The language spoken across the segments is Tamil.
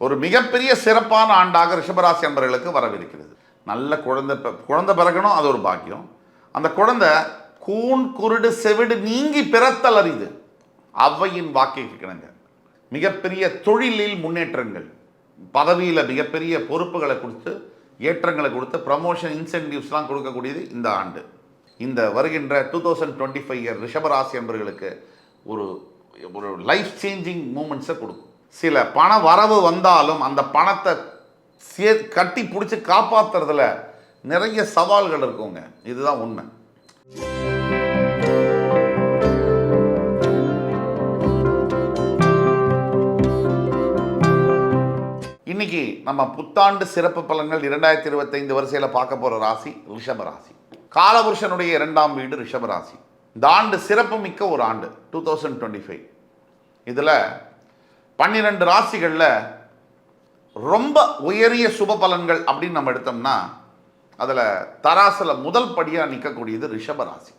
ஒரு மிகப்பெரிய சிறப்பான ஆண்டாக ரிஷபராசி அன்பர்களுக்கு வரவிருக்கிறது. நல்ல குழந்தை பிறக்கணும், அது ஒரு பாக்கியம். அந்த குழந்தை கூன் குருடு செவிடு நீங்கி பிறத்தல் அரிது. அவ்வையின் வாக்கை கேட்கணுங்க. மிகப்பெரிய தொழிலில் முன்னேற்றங்கள், பதவியில் மிகப்பெரிய பொறுப்புகளை கொடுத்து ஏற்றங்களை கொடுத்து ப்ரமோஷன் இன்சென்டிவ்ஸ்லாம் கொடுக்கக்கூடியது இந்த ஆண்டு. இந்த வருகின்ற 2025 இயர் ரிஷபராசி அன்பர்களுக்கு ஒரு ஒரு லைஃப் சேஞ்சிங் மூமெண்ட்ஸை கொடுக்கும். சில பண வரவு வந்தாலும் அந்த பணத்தை கட்டி பிடிச்சி காப்பாற்றுறதுல நிறைய சவால்கள் இருக்குங்க. இதுதான் உண்மை. இன்னைக்கு நம்ம புத்தாண்டு சிறப்பு பலன்கள் 2025 வரிசையில் பார்க்க போகிற ராசி ரிஷபராசி. காலபுருஷனுடைய 2ஆம் வீடு ரிஷபராசி. இந்த ஆண்டு சிறப்பு மிக்க ஒரு ஆண்டு 2025. இதில் 12 ராசிகளில் ரொம்ப உயரிய சுப பலன்கள் அப்படின்னு நம்ம எடுத்தோம்னா அதில் தராசில் முதல் படியாக நிற்கக்கூடியது ரிஷபராசி.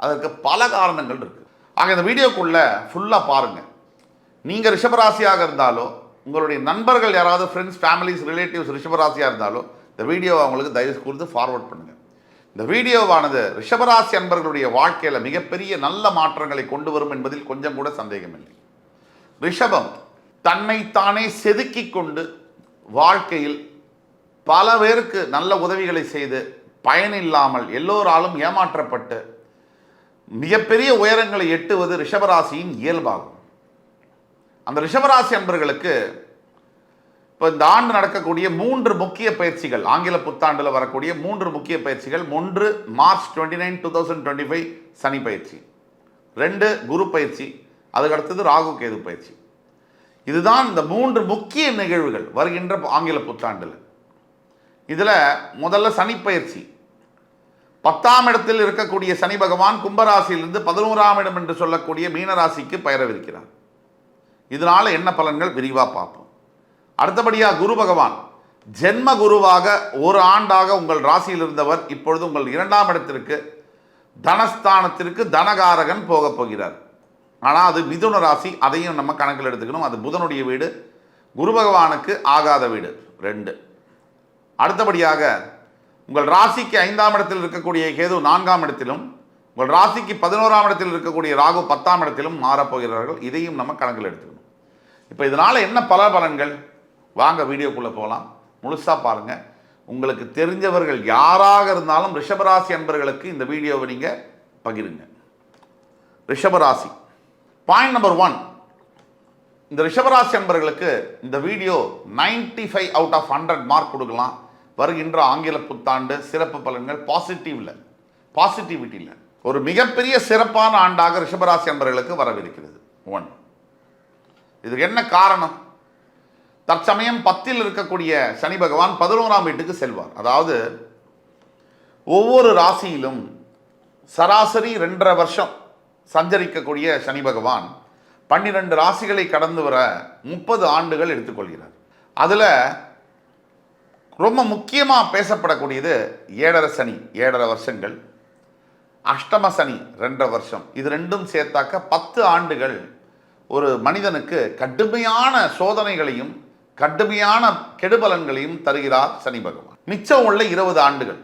அதற்கு பல காரணங்கள் இருக்குது. ஆக இந்த வீடியோக்குள்ளே ஃபுல்லாக பாருங்கள். நீங்கள் ரிஷபராசியாக இருந்தாலோ, உங்களுடைய நண்பர்கள் யாராவது ஃப்ரெண்ட்ஸ், ஃபேமிலிஸ், ரிலேட்டிவ்ஸ் ரிஷபராசியாக இருந்தாலோ இந்த வீடியோவை அவங்களுக்கு தயவு கொடுத்து ஃபார்வர்ட் பண்ணுங்கள். இந்த வீடியோவானது ரிஷபராசி அன்பர்களுடைய வாழ்க்கையில் மிகப்பெரிய நல்ல மாற்றங்களை கொண்டு வரும் என்பதில் கொஞ்சம் கூட சந்தேகமில்லை. ரிஷபம் தன்னைத்தானே செதுக்கி கொண்டு வாழ்க்கையில் பல பேருக்கு நல்ல உதவிகளை செய்து பயனில்லாமல் எல்லோராலும் ஏமாற்றப்பட்டு மிகப்பெரிய உயரங்களை எட்டுவது ரிஷபராசியின் இயல்பாகும். அந்த ரிஷபராசி அன்பர்களுக்கு இப்போ இந்த ஆண்டு நடக்கக்கூடிய 3 முக்கிய பயிற்சிகள், ஆங்கில புத்தாண்டில் வரக்கூடிய 3 முக்கிய பயிற்சிகள். 1 மார்ச் 29, 2025 சனி பயிற்சி, 2 குரு பயிற்சி, அதுக்கடுத்தது ராகு கேது பயிற்சி. இதுதான் இந்த 3 முக்கிய நிகழ்வுகள் வருகின்ற ஆங்கில புத்தாண்டில். இதில் முதல்ல சனி பயிற்சி. 10ஆம் இடத்தில் இருக்கக்கூடிய சனி பகவான் கும்பராசியிலிருந்து 11ஆம் இடம் என்று சொல்லக்கூடிய மீனராசிக்கு பெயரவிருக்கிறார். இதனால் என்ன பலன்கள் விரிவாக பார்ப்போம். அடுத்தபடியாக குரு பகவான் ஜென்ம குருவாக ஒரு ஆண்டாக உங்கள் ராசியில் இருந்தவர் இப்பொழுது உங்கள் 2ஆம் இடத்திற்கு தனஸ்தானத்திற்கு தனகாரகன் போகப் போகிறார். ஆனால் அது மிதுன ராசி, அதையும் நம்ம கணக்கில் எடுத்துக்கணும். அது புதனுடைய வீடு, குரு பகவானுக்கு ஆகாத வீடு 2. அடுத்தபடியாக உங்கள் ராசிக்கு 5ஆம் இடத்தில் இருக்கக்கூடிய கேது 4ஆம் இடத்திலும், உங்கள் ராசிக்கு 11ஆம் இடத்தில் இருக்கக்கூடிய ராகு 10ஆம் இடத்திலும் மாறப்போகிறார்கள். இதையும் நம்ம கணக்கில் எடுத்துக்கணும். இப்போ இதனால் என்ன பல பலன்கள்? வாங்க வீடியோக்குள்ளே போகலாம். முழுசாக பாருங்கள். உங்களுக்கு தெரிஞ்சவர்கள் யாராக இருந்தாலும் ரிஷபராசி அன்பர்களுக்கு இந்த வீடியோவை நீங்கள் பகிருங்க. ரிஷபராசி பாயிண்ட் நம்பர் 1. இந்த ரிஷபராசி அன்பர்களுக்கு இந்த வீடியோ 95 அவுட் ஆஃப் 100 மார்க் கொடுக்கலாம். வருகின்ற ஆங்கில புத்தாண்டு சிறப்பு பலன்கள் பாசிட்டிவிட்டியில் ஒரு மிகப்பெரிய சிறப்பான ஆண்டாக ரிஷபராசி அன்பர்களுக்கு வரவிருக்கிறது. 1. இதுக்கு என்ன காரணம்? தற்சமயம் 10ல் இருக்கக்கூடிய சனி பகவான் 11ஆம் வீட்டுக்கு செல்வார். அதாவது ஒவ்வொரு ராசியிலும் சராசரி 2.5 வருஷம் சஞ்சரிக்கக்கூடிய சனி பகவான் 12 ராசிகளை கடந்து வர 30 ஆண்டுகள் எடுத்துக்கொள்கிறார். அதில் ரொம்ப முக்கியமாக பேசப்படக்கூடியது 7.5 சனி 7.5 வருஷங்கள், அஷ்டம சனி 2.5 வருஷம். இது ரெண்டும் சேர்த்தாக்க 10 ஆண்டுகள் ஒரு மனிதனுக்கு கடுமையான சோதனைகளையும் கடுமையான கெடுபலன்களையும் தருகிறார் சனி பகவான். மிச்சம் உள்ள 20 ஆண்டுகள்.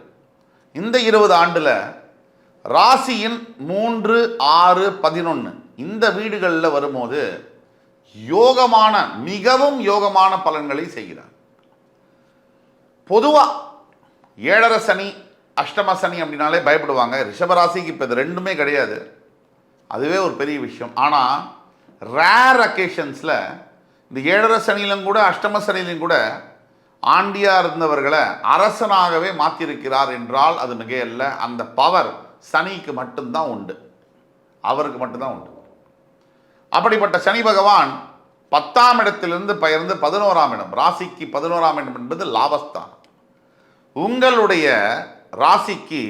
இந்த 20 ஆண்டில் ராசியின் 3, 6, 11 இந்த வீடுகளில் வரும்போது யோகமான மிகவும் யோகமான பலன்களை செய்கிறார். பொதுவாக 7.5 சனி அஷ்டம சனி அப்படின்னாலே பயப்படுவாங்க. ரிஷபராசிக்கு இப்போ இது ரெண்டுமே கிடையாது. அதுவே ஒரு பெரிய விஷயம். ஆனால் ரேர் அக்கேஷன்ஸில் இந்த 7.5 சனியிலும் கூட அஷ்டம சனியிலும் கூட ஆண்டியாக இருந்தவர்களை அரசனாகவே மாற்றிருக்கிறார் என்றால் அது மிகையல்ல. அந்த பவர் சனிக்கு மட்டும்தான் உண்டு, அவருக்கு மட்டும்தான் உண்டு. அப்படிப்பட்ட சனி பகவான் 10ஆம் இடத்திலிருந்து பெயர்ந்து 11ஆம் இடம், ராசிக்கு 11ஆம் இடம் என்பது லாபஸ்தானம். உங்களுடைய ராசிக்கு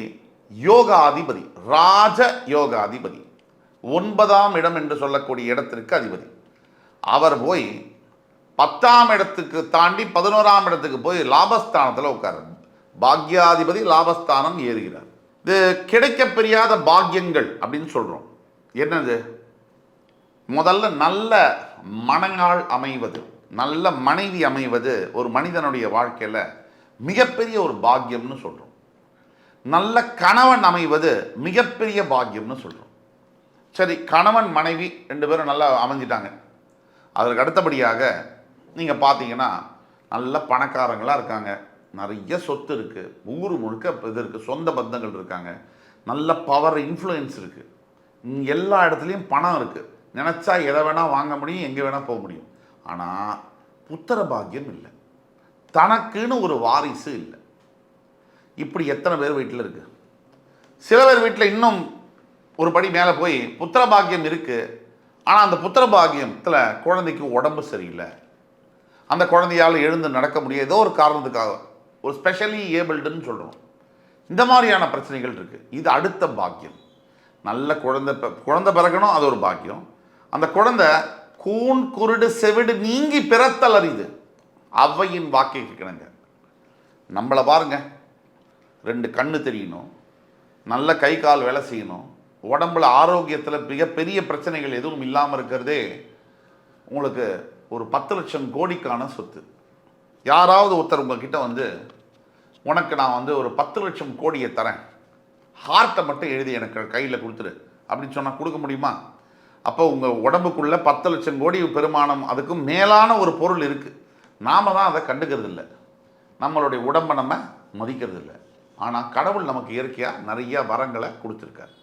யோகாதிபதி, ராஜ யோகாதிபதி, 9ஆம் இடம் என்று சொல்லக்கூடிய இடத்திற்கு அதிபதி. அவர் போய் 10ஆம் இடத்துக்கு தாண்டி 11ஆம் இடத்துக்கு போய் லாபஸ்தானத்தில் உட்கார்றார். பாக்யாதிபதி லாபஸ்தானம் ஏறுகிறார். இது கிடைக்கப்பெரியாத பாக்கியங்கள் அப்படின்னு சொல்கிறோம். என்னது? முதல்ல நல்ல மனநாள் அமைவது, நல்ல மனைவி அமைவது ஒரு மனிதனுடைய வாழ்க்கையில் மிகப்பெரிய ஒரு பாக்கியம்னு சொல்கிறோம். நல்ல கணவன் அமைவது மிகப்பெரிய பாக்கியம்னு சொல்கிறோம். சரி, கணவன் மனைவி 2 பேரும் நல்லா அமைஞ்சிட்டாங்க. அதற்கு அடுத்தபடியாக நீங்கள் பார்த்தீங்கன்னா நல்ல பணக்காரங்களாக இருக்காங்க, நிறைய சொத்து இருக்குது, ஊர் முழுக்க இது இருக்குது, சொந்த பந்தங்கள் இருக்காங்க, நல்ல பவர் இன்ஃப்ளூயன்ஸ் இருக்குது, எல்லா இடத்துலையும் பணம் இருக்குது, நினச்சா எதை வேணால் வாங்க முடியும், எங்கே வேணால் போக முடியும். ஆனால் புத்திர பாக்கியம் இல்லை, தனக்குன்னு ஒரு வாரிசு இல்லை. இப்படி எத்தனை பேர் வீட்டில் இருக்குது? சில பேர் வீட்டில் இன்னும் ஒரு படி மேலே போய் புத்திர பாக்கியம் இருக்குது, ஆனால் அந்த புத்திர பாக்கியத்தில் குழந்தைக்கு உடம்பு சரியில்லை, அந்த குழந்தையால் எழுந்து நடக்க முடியாது, ஏதோ ஒரு காரணத்துக்காக ஒரு ஸ்பெஷலி ஏபிள்டுன்னு சொல்கிறோம். இந்த மாதிரியான பிரச்சனைகள் இருக்குது. இது அடுத்த பாக்கியம். நல்ல குழந்தை பிறக்கணும், அது ஒரு பாக்கியம். அந்த குழந்தை கூன் குருடு செவிடு நீங்கி பிறத்தல் அறிது, அவ்வையின் வாக்கை கிணங்க. நம்மளை பாருங்க, 2 கண்ணு தெரியணும், நல்ல கை கால் வேலை செய்யணும், உடம்புல ஆரோக்கியத்தில் மிகப்பெரிய பிரச்சனைகள் எதுவும் இல்லாமல் இருக்கிறதே உங்களுக்கு ஒரு 10 லட்சம் கோடிக்கான சொத்து. யாராவது ஒருத்தர் உங்ககிட்ட வந்து உனக்கு நான் வந்து ஒரு 10 லட்சம் கோடியை தரேன், ஹார்ட்டை மட்டும் எழுதி எனக்கு கையில் கொடுத்துரு அப்படின்னு சொன்னால் கொடுக்க முடியுமா? அப்போ உங்கள் உடம்புக்குள்ளே 10 லட்சம் கோடி பெருமானம், அதுக்கும் மேலான ஒரு பொருள் இருக்குது. நாம் தான் அதை கண்டுக்கிறது இல்லை, நம்மளுடைய உடம்பை நம்ம மதிக்கிறது இல்லை. ஆனால் கடவுள் நமக்கு இயற்கையாக நிறைய வரங்களை கொடுத்துருக்கார்.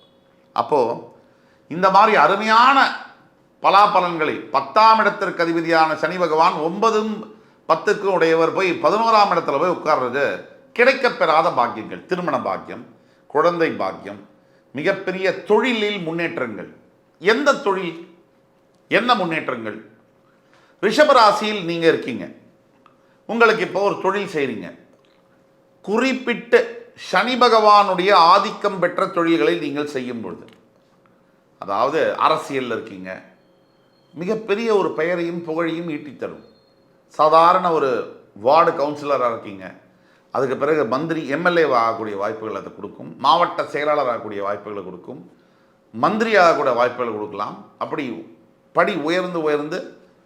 அப்போது இந்த மாதிரி அருமையான பலாபலன்களை 10ஆம் இடத்திற்கு அதிபதியான சனி பகவான் 9, 10க்கு உடையவர் போய் 11ஆம் இடத்துல போய் உட்கார்றது கிடைக்கப்பெறாத பாக்கியங்கள். திருமண பாக்கியம், குழந்தை பாக்கியம், மிகப்பெரிய தொழிலில் முன்னேற்றங்கள். எந்த தொழில், என்ன முன்னேற்றங்கள்? ரிஷபராசியில் நீங்கள் இருக்கீங்க, உங்களுக்கு இப்போ ஒரு தொழில் செய்கிறீங்க, குறிப்பிட்ட சனி பகவானுடைய ஆதிக்கம் பெற்ற தொழில்களை நீங்கள் செய்யும் பொழுது, அதாவது அரசியலில் இருக்கீங்க, மிகப்பெரிய ஒரு பெயரையும் புகழையும் ஈட்டித்தரும். சாதாரண ஒரு வார்டு கவுன்சிலராக இருக்கீங்க, அதுக்கு பிறகு மந்திரி எம்எல்ஏ ஆகக்கூடிய வாய்ப்புகள் அதை கொடுக்கும், மாவட்ட செயலாளர் ஆகக்கூடிய வாய்ப்புகளை கொடுக்கும், மந்திரி ஆகக்கூடிய வாய்ப்புகளை கொடுக்கலாம். அப்படி படி உயர்ந்து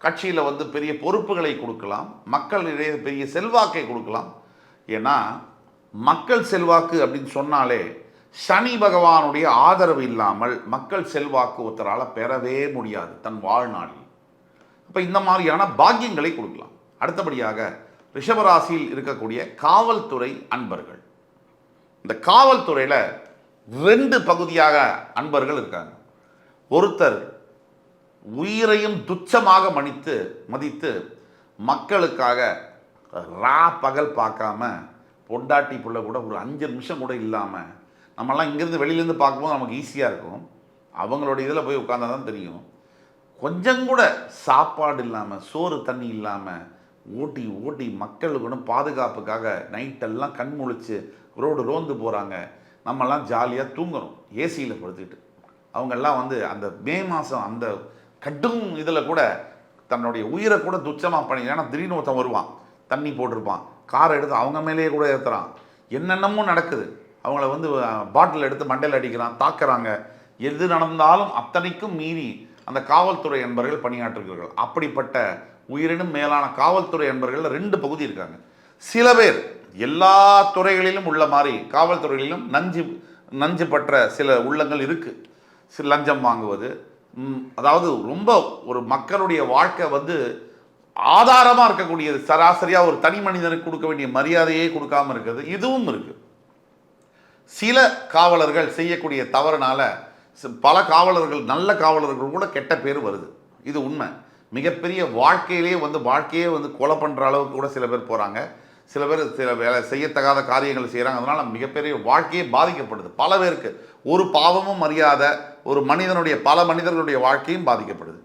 கட்சியில் வந்து பெரிய பொறுப்புகளை கொடுக்கலாம், மக்களிடையே பெரிய செல்வாக்கை கொடுக்கலாம். ஏன்னா மக்கள் செல்வாக்கு அப்படின்னு சொன்னாலே சனி பகவானுடைய ஆதரவு இல்லாமல் மக்கள் செல்வாக்கு ஒருத்தரால் பெறவே முடியாது தன் வாழ்நாளில். அப்போ இந்த மாதிரியான பாக்கியங்களை கொடுக்கலாம். அடுத்தபடியாக ரிஷபராசியில் இருக்கக்கூடிய காவல்துறை அன்பர்கள், இந்த காவல்துறையில் 2 பகுதியாக அன்பர்கள் இருக்காங்க. ஒருத்தர் உயிரையும் துச்சமாக மதித்து மக்களுக்காக பகல் பார்க்காம, பொண்டாட்டி புள்ள கூட ஒரு 5 நிமிஷம் கூட இல்லாமல், நம்மலாம் இங்கேருந்து வெளியிலேருந்து பார்க்கும்போது நமக்கு ஈஸியாக இருக்கும், அவங்களோட இதில் போய் உட்கார்ந்தா தான் தெரியும். கொஞ்சம் கூட சாப்பாடு இல்லாமல், சோறு தண்ணி இல்லாமல் ஓட்டி மக்களுக்கு பாதுகாப்புக்காக நைட்டெல்லாம் கண் முழிச்சு ரோந்து போகிறாங்க. நம்மெல்லாம் ஜாலியாக தூங்குறோம் ஏசியில் படுத்துக்கிட்டு. அவங்கெல்லாம் வந்து அந்த மே மாதம் அந்த கடும் இதில் கூட தன்னுடைய உயிரை கூட துச்சமாக பண்ணி, ஏன்னா திடீர்னு ஒருத்தன் வருவான், தண்ணி போட்டிருப்பான், காரை எடுத்து அவங்க மேலேயே கூட ஏற்றுறான், என்னென்னமோ நடக்குது. அவங்கள வந்து பாட்டில் எடுத்து மண்டையில் அடிக்கிறான், தாக்குறாங்க. எது நடந்தாலும் அத்தனைக்கும் மீறி அந்த காவல்துறை என்பர்கள் பணியாற்றுகிறார்கள். அப்படிப்பட்ட உயிரினும் மேலான காவல்துறை என்பர்கள் 2 பகுதி இருக்காங்க. சில பேர் எல்லா துறைகளிலும் உள்ள மாதிரி காவல்துறைகளிலும் நஞ்சு பற்ற சில உள்ளங்கள் இருக்குது. சில லஞ்சம் வாங்குவது, அதாவது ரொம்ப ஒரு மக்களுடைய வாழ்க்கை வந்து ஆதாரமாக இருக்கக்கூடியது, சராசரியாக ஒரு தனி மனிதனுக்கு கொடுக்க வேண்டிய மரியாதையே கொடுக்காமல் இருக்கிறது, இதுவும் இருக்குது. சில காவலர்கள் செய்யக்கூடிய தவறுனால பல காவலர்கள், நல்ல காவலர்கள் கூட கெட்ட பேர் வருது. இது உண்மை. மிகப்பெரிய வாழ்க்கையே வந்து கொலை பண்ணுற அளவுக்கு கூட சில பேர் போகிறாங்க. சில பேர் சில வேலை செய்யத்தகாத காரியங்கள் செய்கிறாங்க. அதனால் மிகப்பெரிய வாழ்க்கையே பாதிக்கப்படுது. பல பேருக்கு ஒரு பாவமும் அறியாத ஒரு மனிதனுடைய, பல மனிதர்களுடைய வாழ்க்கையும் பாதிக்கப்படுது.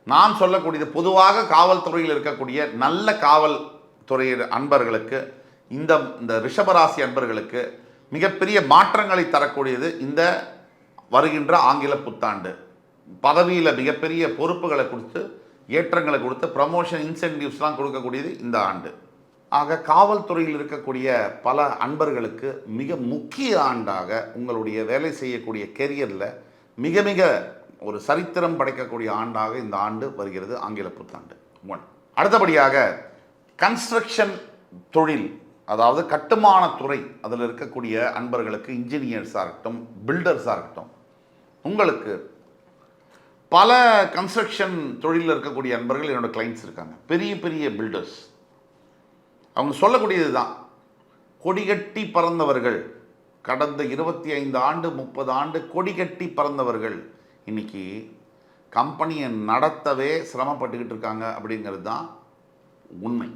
நான் சொல்லக்கூடியது பொதுவாக காவல்துறையில் இருக்கக்கூடிய நல்ல காவல்துறை அன்பர்களுக்கு, இந்த ரிஷபராசி அன்பர்களுக்கு மிகப்பெரிய மாற்றங்களை தரக்கூடியது இந்த வருகின்ற ஆங்கில புத்தாண்டு. பதவியில் மிகப்பெரிய பொறுப்புகளை கொடுத்து, ஏற்றங்களை கொடுத்து, ப்ரமோஷன் இன்சென்டிவ்ஸ்லாம் கொடுக்கக்கூடியது இந்த ஆண்டு. ஆக காவல்துறையில் இருக்கக்கூடிய பல அன்பர்களுக்கு மிக முக்கிய ஆண்டாக உங்களுடைய வேலை செய்யக்கூடிய கெரியரில் மிக மிக ஒரு சரித்திரம் படைக்கக்கூடிய ஆண்டாக இந்த ஆண்டு வருகிறது, ஆங்கில புத்தாண்டு 1. அடுத்தபடியாக கன்ஸ்ட்ரக்ஷன் தொழில், அதாவது கட்டுமான துறை, அதில் இருக்கக்கூடிய அன்பர்களுக்கு, இன்ஜினியர்ஸாக இருக்கட்டும், பில்டர்ஸாக இருக்கட்டும், உங்களுக்கு பல கன்ஸ்ட்ரக்ஷன் தொழிலில் இருக்கக்கூடிய அன்பர்கள் என்னோடய கிளைண்ட்ஸ் இருக்காங்க. பெரிய பெரிய பில்டர்ஸ். அவங்க சொல்லக்கூடியது தான், கொடிகட்டி பறந்தவர்கள், கடந்த 25 ஆண்டு 30 ஆண்டு கொடிகட்டி பறந்தவர்கள் இன்னைக்கு கம்பெனியை நடத்தவே சிரமப்பட்டுக்கிட்டு இருக்காங்க அப்படிங்கிறது தான் உண்மை.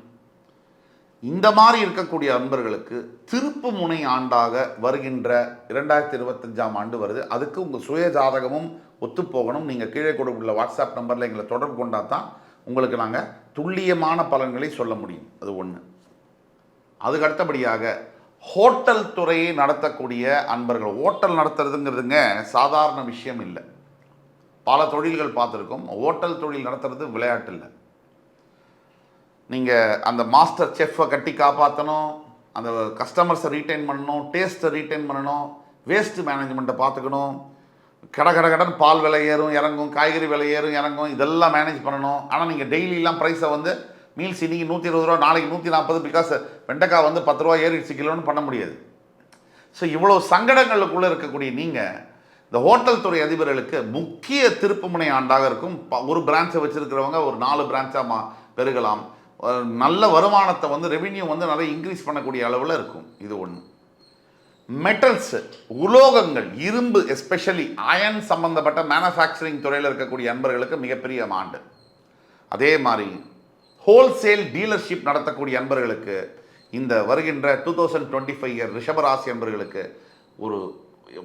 இந்த மாதிரி இருக்கக்கூடிய அன்பர்களுக்கு திருப்பு முனை ஆண்டாக வருகின்ற 2025ஆம் ஆண்டு வருது. அதுக்கு உங்கள் சுய ஜாதகமும் ஒத்துப்போகணும். நீங்கள் கீழே கொடுத்துள்ள வாட்ஸ்அப் நம்பரில் எங்களை தொடர்பு கொண்டால் தான் உங்களுக்கு நாங்கள் துல்லியமான பலன்களை சொல்ல முடியும். அது ஒன்று. அதுக்கு அடுத்தபடியாக ஹோட்டல் துறையை நடத்தக்கூடிய அன்பர்கள், ஹோட்டல் நடத்துறதுங்கிறதுங்க சாதாரண விஷயம் இல்லை. பல தொழில்கள் பார்த்துருக்கோம். ஹோட்டல் தொழில் நடத்துறது விளையாட்டு இல்லை. நீங்கள் அந்த மாஸ்டர் செஃப்பை கட்டி காப்பாற்றணும், அந்த கஸ்டமர்ஸை ரீட்டைன் பண்ணணும், டேஸ்ட்டை ரீட்டைன் பண்ணணும், வேஸ்ட் மேனேஜ்மெண்ட்டை பார்த்துக்கணும். கடன் பால் விலை ஏறும் இறங்கும், காய்கறி விலை ஏறும் இறங்கும், இதெல்லாம் மேனேஜ் பண்ணணும். ஆனால் நீங்கள் டெய்லியெலாம் ப்ரைஸை வந்து மீல்ஸ் இன்றைக்கி 120 ரூபா, நாளைக்கு 140, பிகாஸ் வெண்டைக்காய் வந்து 10 ரூபா ஏறிடுச்சு கிலோன்னு பண்ண முடியாது. ஸோ இவ்வளோ சங்கடங்களுக்குள்ளே இருக்கக்கூடிய நீங்கள் இந்த ஹோட்டல் துறை அதிபர்களுக்கு முக்கிய திருப்புமுனை ஆண்டாக இருக்கும். ஒரு பிரான்ச்சை வச்சுருக்கிறவங்க ஒரு 4 பிரான்ச்சாக பெருகலாம். நல்ல வருமானத்தை வந்து ரெவின்யூ வந்து நிறைய இன்க்ரீஸ் பண்ணக்கூடிய அளவில் இருக்கும். இது ஒன்று. மெட்டல்ஸு, உலோகங்கள், இரும்பு, எஸ்பெஷலி அயன் சம்பந்தப்பட்ட மேனுஃபேக்சரிங் துறையில் இருக்கக்கூடிய அன்பர்களுக்கு மிகப்பெரிய ஆண்டு. அதே மாதிரி ஹோல்சேல் டீலர்ஷிப் நடத்தக்கூடிய அன்பர்களுக்கு இந்த வருகின்ற 2025 இயர் ரிஷபராசி அன்பர்களுக்கு ஒரு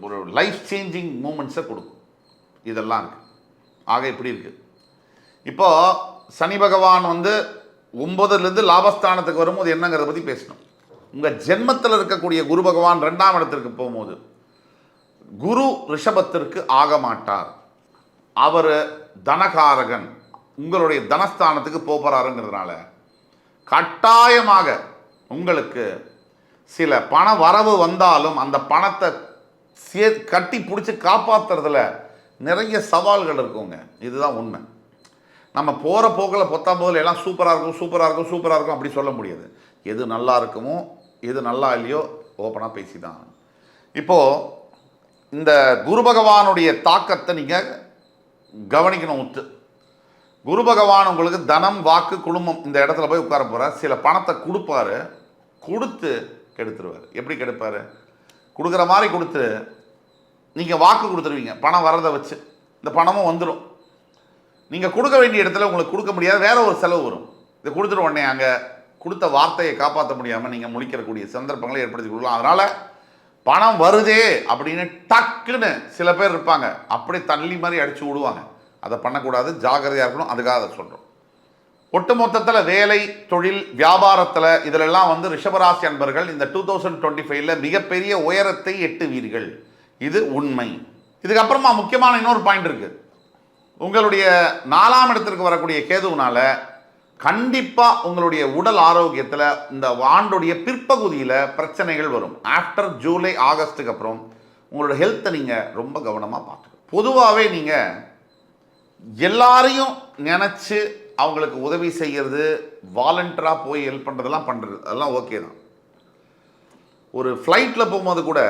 ஒரு லைஃப் சேஞ்சிங் மூமெண்ட்ஸை கொடுக்கும். இதெல்லாம் இருக்குது. ஆக இப்படி இருக்குது. இப்போ சனி பகவான் வந்து 9லேருந்து லாபஸ்தானத்துக்கு வரும்போது என்னங்கிறத பற்றி பேசணும். உங்கள் ஜென்மத்தில் இருக்கக்கூடிய குரு பகவான் 2ஆம் இடத்திற்கு போகும்போது குரு ரிஷபத்திற்கு ஆக மாட்டார். அவர் தனகாரகன், உங்களுடைய தனஸ்தானத்துக்கு போகிறாருங்கிறதுனால கட்டாயமாக உங்களுக்கு சில பண வரவு வந்தாலும் அந்த பணத்தை கட்டி பிடிச்சி காப்பாற்றுறதுல நிறைய சவால்கள் இருக்குங்க. இதுதான் உண்மை. நம்ம போகிற போக்கில் 19 எல்லாம் சூப்பராக இருக்கும் சூப்பராக இருக்கும் சூப்பராக இருக்கும் அப்படி சொல்ல முடியாது. எது நல்லா இருக்குமோ எது நல்லா இல்லையோ ஓப்பனாக பேசி தான். இப்போது இந்த குரு பகவானுடைய தாக்கத்தை நீங்கள் கவனிக்கணும். உத்து குரு பகவான் உங்களுக்கு தனம், வாக்கு, குடும்பம் இந்த இடத்துல போய் உட்கார போகிறார். சில பணத்தை கொடுப்பாரு, கொடுத்து கெடுத்துருவார். எப்படி கெடுப்பார்? கொடுக்குற மாதிரி கொடுத்து நீங்கள் வாக்கு கொடுத்துருவீங்க, பணம் வரதை வச்சு. இந்த பணமும் வந்துடும். நீங்கள் கொடுக்க வேண்டிய இடத்துல உங்களுக்கு கொடுக்க முடியாது, வேற ஒரு செலவு வரும். இதை கொடுத்துட்டு உடனே அங்கே கொடுத்த வார்த்தையை காப்பாற்ற முடியாமல் நீங்கள் முழிக்கிறக்கூடிய சந்தர்ப்பங்களை ஏற்படுத்தி கொடுக்கலாம். அதனால் பணம் வருதே அப்படின்னு டக்குன்னு சில பேர் இருப்பாங்க, அப்படியே தள்ளி மாதிரி அடித்து விடுவாங்க. அதை பண்ணக்கூடாது, ஜாகிரதையாக இருக்கணும். அதுக்காக அதை சொல்கிறோம். ஒட்டு மொத்தத்தில் வேலை, தொழில், வியாபாரத்தில் இதிலெல்லாம் வந்து ரிஷபராசி அன்பர்கள் இந்த 2025 மிகப்பெரிய உயரத்தை எட்டுவீர்கள். இது உண்மை. இதுக்கப்புறமா முக்கியமான இன்னொரு பாயிண்ட் இருக்குது. உங்களுடைய 4ஆம் இடத்திற்கு வரக்கூடிய கேதுவினால கண்டிப்பாக உங்களுடைய உடல் ஆரோக்கியத்தில் இந்த ஆண்டுடைய பிற்பகுதியில் பிரச்சனைகள் வரும். ஆஃப்டர் ஜூலை, ஆகஸ்ட்டுக்கு அப்புறம் உங்களோட ஹெல்த்தை நீங்கள் ரொம்ப கவனமாக பார்த்துக்கணும். பொதுவாகவே நீங்கள் எல்லாரையும் நினச்சி அவங்களுக்கு உதவி செய்கிறது, வாலண்டியராக போய் ஹெல்ப் பண்ணுறதெல்லாம் பண்ணுறது, அதெல்லாம் ஓகே தான். ஒரு ஃப்ளைட்டில் போகும்போது கூட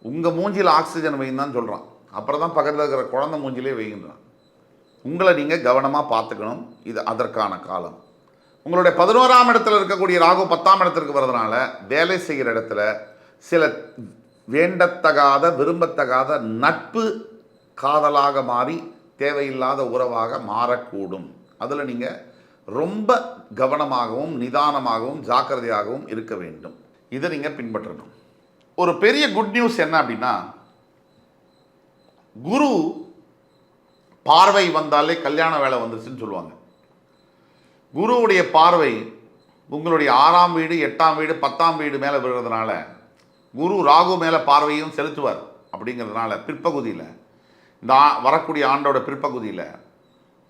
உங்கள் மூஞ்சியில் ஆக்சிஜன் வைன்னு தான் சொல்கிறான், அப்புறம் தான் பக்கத்தில் இருக்கிற குழந்தை மூஞ்சிலே வைகின்றான். உங்களை நீங்கள் கவனமாக பார்த்துக்கணும். இது அதற்கான காலம். உங்களுடைய 11ஆம் இடத்துல இருக்கக்கூடிய ராகு 10ஆம் இடத்திற்கு வர்றதுனால வேலை செய்கிற இடத்துல சில வேண்டத்தகாத, விரும்பத்தகாத நட்பு காதலாக மாறி தேவையில்லாத உறவாக மாறக்கூடும். அதில் நீங்கள் ரொம்ப கவனமாகவும் நிதானமாகவும் ஜாக்கிரதையாகவும் இருக்க வேண்டும். இதை நீங்கள் பின்பற்றணும். ஒரு பெரிய குட் நியூஸ் என்ன அப்படின்னா, குரு பார்வை வந்தாலே கல்யாண வேலை வந்துருச்சுன்னு சொல்லுவாங்க. குருவுடைய பார்வை உங்களுடைய 6ஆம் வீடு, 8ஆம் வீடு, 10ஆம் வீடு மேலே விழுறதுனால குரு ராகு மேலே பார்வையும் செலுத்துவார். அப்படிங்கிறதுனால பிற்பகுதியில், இந்த வரக்கூடிய ஆண்டோட பிற்பகுதியில்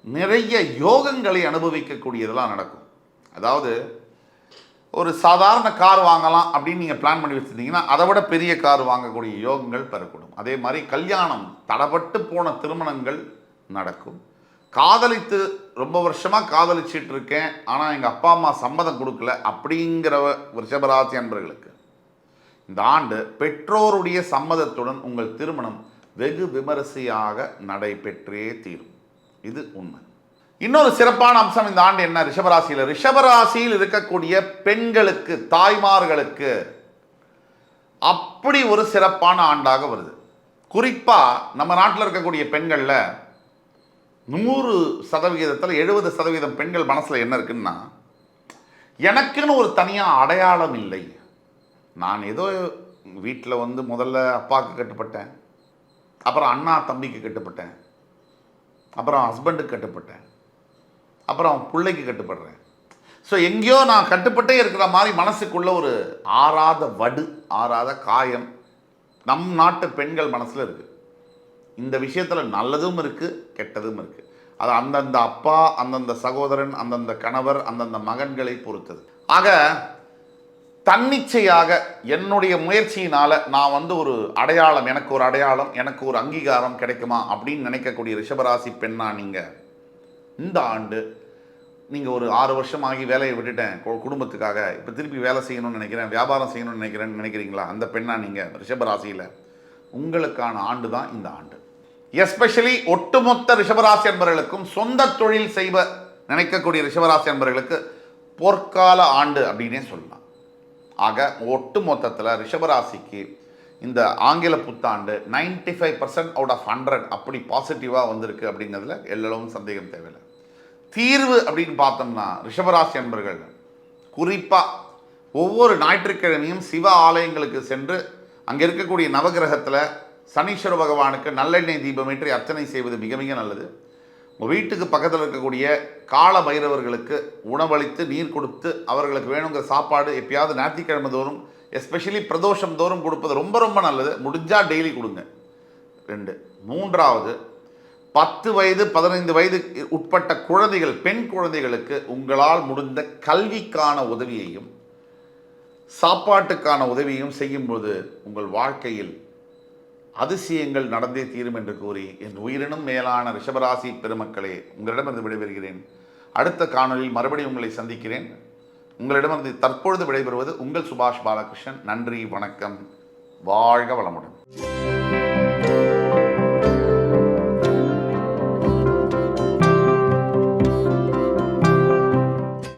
நிறைய யோகங்களை அனுபவிக்கக்கூடியதெல்லாம் நடக்கும். அதாவது ஒரு சாதாரண கார் வாங்கலாம் அப்படின்னு நீங்கள் பிளான் பண்ணி வச்சுருந்தீங்கன்னா அதை விட பெரிய கார் வாங்கக்கூடிய யோகங்கள் பெறக்கூடும். அதே மாதிரி கல்யாணம், தடப்பட்டு போன திருமணங்கள் நடக்கும். காதலித்து ரொம்ப வருஷமாக காதலிச்சிட்டு இருக்கேன், ஆனால் எங்கள் அப்பா அம்மா சம்மதம் கொடுக்கல அப்படிங்கிற ரிஷபராசி அன்பர்களுக்கு இந்த ஆண்டு பெற்றோருடைய சம்மதத்துடன் உங்கள் திருமணம் வெகு விமரிசையாக நடைபெற்றே தீரும். இது உண்மை. இன்னொரு சிறப்பான அம்சம் இந்த ஆண்டு என்ன? ரிஷபராசியில் இருக்கக்கூடிய பெண்களுக்கு, தாய்மார்களுக்கு அப்படி ஒரு சிறப்பான ஆண்டாக வருது. குறிப்பாக நம்ம நாட்டில் இருக்கக்கூடிய பெண்களில் 100%, 70% பெண்கள் மனசில் என்ன இருக்குன்னா, எனக்குன்னு ஒரு தனியாக அடையாளம் இல்லை. நான் ஏதோ வீட்டில் முதல்ல அப்பாவுக்கு கட்டுப்பட்டேன், அப்புறம் அண்ணா தம்பிக்கு கட்டுப்பட்டேன், அப்புறம் ஹஸ்பண்டுக்கு கட்டுப்பட்டேன், அப்புறம் பிள்ளைக்கு கட்டுப்படுறேன். ஸோ எங்கேயோ நான் கட்டுப்பட்டே இருக்கிற மாதிரி மனசுக்குள்ள ஒரு ஆறாத வடு, ஆறாத காயம் நம் நாட்டு பெண்கள் மனசில் இருக்குது. இந்த விஷயத்தில் நல்லதும் இருக்குது, கெட்டதும் இருக்குது. அது அந்தந்த அப்பா, அந்தந்த சகோதரன், அந்தந்த கணவர், அந்தந்த மகன்களை பொறுத்தது. ஆக தன்னிச்சையாக என்னுடைய முயற்சியினால் நான் ஒரு அடையாளம், எனக்கு ஒரு அடையாளம், எனக்கு ஒரு அங்கீகாரம் கிடைக்குமா அப்படின்னு நினைக்கக்கூடிய ரிஷபராசி பெண்ணா நீங்கள் இந்த ஆண்டு நீங்கள் ஒரு 6 வருஷம் ஆகி வேலையை விட்டுட்டேன் குடும்பத்துக்காக, இப்போ திருப்பி வேலை செய்யணும்னு நினைக்கிறேன், வியாபாரம் செய்யணும்னு நினைக்கிறீங்களா? அந்த பெண்ணா நீங்கள் ரிஷபராசியில் உங்களுக்கான ஆண்டு தான் இந்த ஆண்டு. எஸ்பெஷலி ஒட்டுமொத்த ரிஷபராசி அன்பர்களுக்கும் சொந்த தொழில் செய்வ நினைக்கக்கூடிய ரிஷபராசி அன்பர்களுக்கு பொற்கால ஆண்டு அப்படின்னே சொல்லலாம். ஆக ஒட்டு மொத்தத்தில் ரிஷபராசிக்கு இந்த ஆங்கில புத்தாண்டு 95% அவுட் ஆஃப் 100 அப்படி பாசிட்டிவாக வந்திருக்கு அப்படிங்கிறதுல எல்லளவும் சந்தேகம் தேவையில்லை. தீர்வு அப்படின்னு பார்த்தோம்னா ரிஷபராசி அன்பர்கள் குறிப்பாக ஒவ்வொரு ஞாயிற்றுக்கிழமையும் சிவ ஆலயங்களுக்கு சென்று அங்கே இருக்கக்கூடிய நவகிரகத்தில் சனீஸ்வர பகவானுக்கு நல்லெண்ணெய் தீபமேற்றி அர்ச்சனை செய்வது மிக மிக நல்லது. உங்கள் வீட்டுக்கு பக்கத்தில் இருக்கக்கூடிய கால பைரவர்களுக்கு உணவளித்து நீர் கொடுத்து அவர்களுக்கு வேணுங்கிற சாப்பாடு எப்பயாவது ஞாயிற்றுக்கிழமை தோறும், எஸ்பெஷலி பிரதோஷம் தோறும் கொடுப்பது ரொம்ப ரொம்ப நல்லது. முடிஞ்சால் டெய்லி கொடுங்க. 2. 3வது 10 வயது 15 வயது உட்பட்ட குழந்தைகள், பெண் குழந்தைகளுக்கு உங்களால் முடிந்த கல்விக்கான உதவியையும் சாப்பாட்டுக்கான உதவியையும் செய்யும்போது உங்கள் வாழ்க்கையில் அதிசயங்கள் நடந்தே தீரும் என்று கூறி என் உயிரினும் மேலான ரிஷபராசி பெருமக்களே உங்களிடமிருந்து விடைபெறுகிறேன். அடுத்த காணொலியில் மறுபடியும் உங்களை சந்திக்கிறேன். உங்களிடமிருந்து தற்பொழுது விடைபெறுவது உங்கள் சுபாஷ் பாலகிருஷ்ணன். நன்றி, வணக்கம், வாழ்க வளமுடன்.